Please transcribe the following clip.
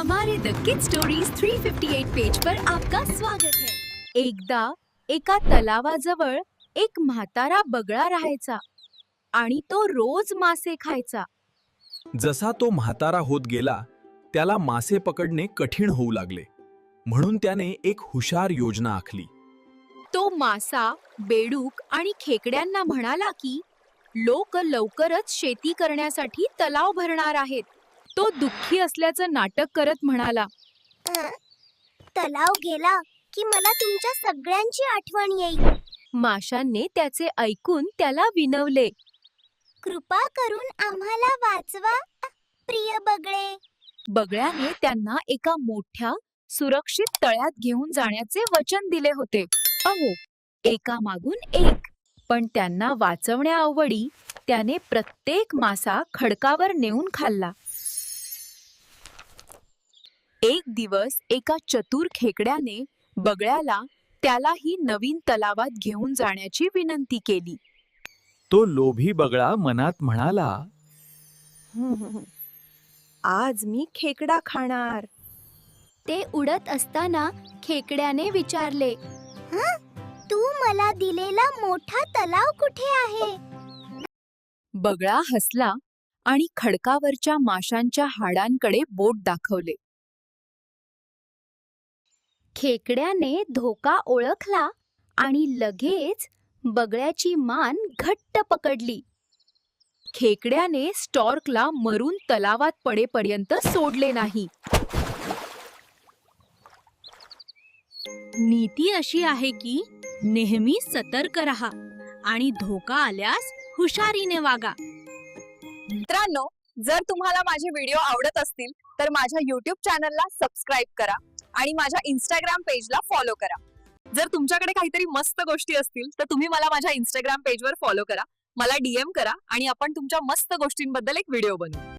हमारे the kids stories 358 page पर आपका स्वागत है। एकदा एका तलावाजवळ एक म्हातारा बगळा राहायचा आणि तो रोज मासे खायचा. जसा तो म्हातारा होत गेला त्याला मासे पकडणे कठीण होऊ लागले. म्हणून त्याने एक हुशार योजना आखली. तो मासा, बेडूक आणि खेकड्यांना म्हणाला की लोक लवकरच शेती करण्यासाठी तलाव भरणार आहेत. तो दुःखी असल्याचं नाटक करत म्हणाला, तलाव गेला की मला तुमच्या सगळ्यांची आठवण येईल. माशांनी त्याचे ऐकून त्याला विनवले. कृपा करून आम्हाला वाचवा, प्रिय बगळे. बगळ्याने त्यांना एका मोठ्या सुरक्षित तळ्यात घेऊन जाण्याचे वचन दिले होते. अहो, एका मागून एक. पण त्यांना वाचवण्याअवडी त्याने प्रत्येक मासा खडकावर नेऊन खाल्ला. एक दिवस एका चतुर खेकड्याने बगळ्याला त्यालाही नवीन तलावात घेऊन जाण्याची विनंती केली. तो लोभी बगळा मनात म्हणाला, आज मी खेकडा खाणार. ते उडत असताना खेकड्याने विचारले, तू मला दिलेला मोठा तलाव कुठे आहे? बगळा हसला आणि खडकावरच्या माशांच्या हाडांकडे बोट दाखवले. खेकड्याने धोका ओळखला आणि लगेच बगळ्याची मान घट्ट पकडली. खेकड्याने स्टॉर्कला मरून तलावात पडेपर्यंत सोडले नाही. नीती अशी आहे की नेहमी सतर्क रहा आणि धोका आल्यास हुशारीने वागा. मित्रांनो, जर तुम्हाला माझे व्हिडिओ आवडत असतील तर माझ्या YouTube चॅनलला सबस्क्राईब करा आणि माझ्या Instagram पेजला फॉलो करा. जर तुमच्याकडे काहीतरी मस्त गोष्टी असतील तर तुम्ही मला माझ्या Instagram पेजवर फॉलो करा, मला DM करा आणि आपण तुमच्या मस्त गोष्टींबद्दल एक व्हिडिओ बनवू.